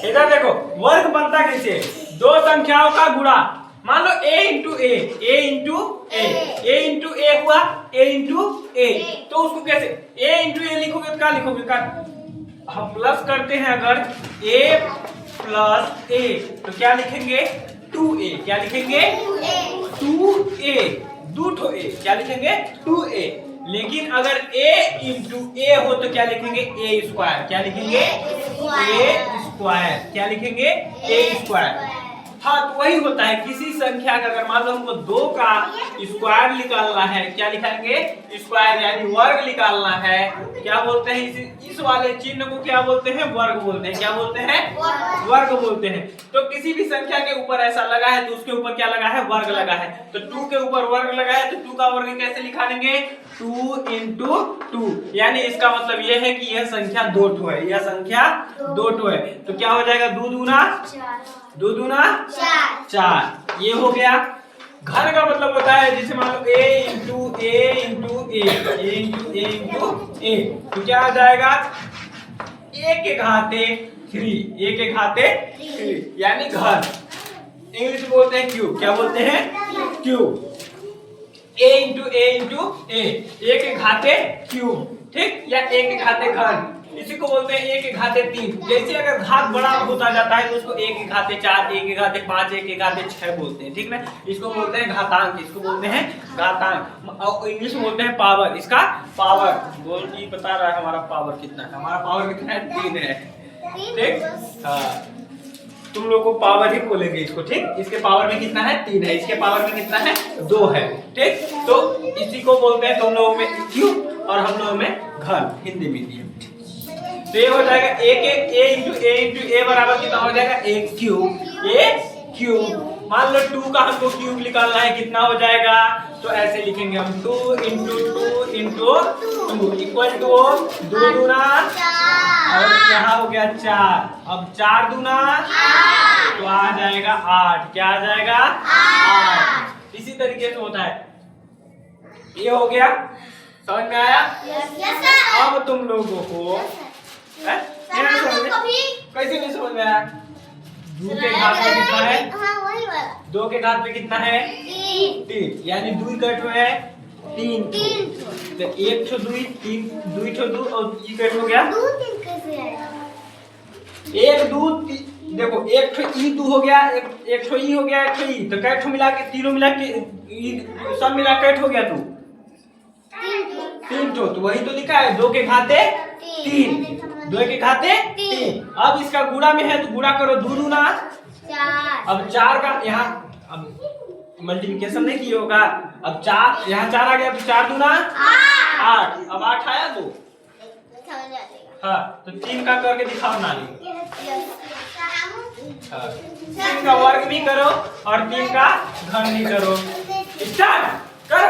इधर देखो वर्ग बनता कैसे, दो संख्याओं का गुणा। मान लो a into A, a into A, a into A हुआ a इंटू ए, तो उसको कैसे a इंटू ए लिखोगे तो क्या लिखोगे का, हम प्लस करते हैं अगर a प्लस ए तो क्या लिखेंगे 2a, क्या लिखेंगे 2a, दो ठो a, क्या लिखेंगे 2a। लेकिन अगर a इंटू ए हो तो क्या लिखेंगे a स्क्वायर, क्या लिखेंगे a स्क्वायर, क्या लिखेंगे a स्क्वायर। हाँ तो वही होता है किसी संख्या का अगर मान लो हमको 2 का स्क्वायर निकालना है, क्या लिखेंगे स्क्वायर, यानी वर्ग निकालना है। क्या बोलते हैं इस वाले चिन्ह को क्या बोलते हैं, वर्ग बोलते हैं। क्या बोलते हैं, वर्ग बोलते हैं। तो किसी भी संख्या के ऊपर ऐसा लगा है तो उसके ऊपर क्या लगा है, वर्ग लगा है। तो 2 के ऊपर वर्ग लगा है तो 2 का वर्ग कैसे लिखा देंगे 2 इंटू 2, यानी इसका मतलब यह है कि यह संख्या 2 ठो है, यह संख्या 2 ठो है। तो क्या हो जाएगा 2 दूना 2 दूना 4, ये हो गया। घन का मतलब होता है जैसे मान लो a into A into A, a into A into A, तो क्या आ जाएगा a के घाते 3, a के घाते 3 यानी घन। इंग्लिश बोलते हैं क्यूब, क्या बोलते हैं cube, a into A into A, a के घाते क्यूब, ठीक, या a के घाते घन। इसी को बोलते हैं a के घाते 3। जैसे अगर घात बड़ा होता जाता है तो उसको a के घाते 4, a के घाते 5, a के घाते 6 बोलते हैं, ठीक ना। इसको बोलते हैं घातांक, इसको बोलते हैं घातांक, और इंग्लिश में बोलते हैं पावर। इसका पावर बोल की बता रहा है हमारा पावर कितना है, हमारा पावर कितना है 3 है, ठीक। हाँ तुम लोग को पावर ही बोलेंगे इसको, ठीक। इसके पावर में कितना है 3 है, इसके पावर में कितना है 2 है, ठीक। तो इसी को बोलते हैं तुम लोगों में क्यूब और हम लोगों में घन, हिंदी मीडियम। तो ये हो जाएगा a इंटू ए बराबर कितना हो जाएगा a क्यूब। मान लो 2 का हमको क्यूब निकालना है, कितना हो जाएगा, तो ऐसे लिखेंगे हम 2 इंटू 2 इंटू 2 इक्वल टू 2 दूना, और यहाँ हो गया 4, अब 4 दूना तो आ जाएगा 8, क्या आ जाएगा 8। इसी तरीके से होता है। ये हो गया, समझ में आया। अब तुम लोगों को कैसे नहीं समझ में आया, 2 के घात में कितना है, 2 के घात में कितना है 3, यानी 2 कट में है 3, तो 1 ठो 2 3 2 ठो 2 और ये कट हो गया 1 2 देखो 1 ठो ई 2 हो गया, 1 ठो ई हो गया, 1 ठो ई, तो कट मिला के तीनों मिला के सब मिला कट हो गया 3 ठो, तो वही तो लिखा है 2 के घाते 3, 2 के घाते 3। अब इसका गुणा में है तो गुणा करो 2 दूना 4, अब 4 का यहाँ अब मल्टीप्लिकेशन नहीं किया होगा, अब 4 यहाँ 4 आ गया तो 4 दूना 8, अब 8 आया तो हाँ, तो 3 का करके दिखाओ नानी। हाँ 3 का वर्ग भी करो और 3 का घन भी करो, स्टार्ट करो।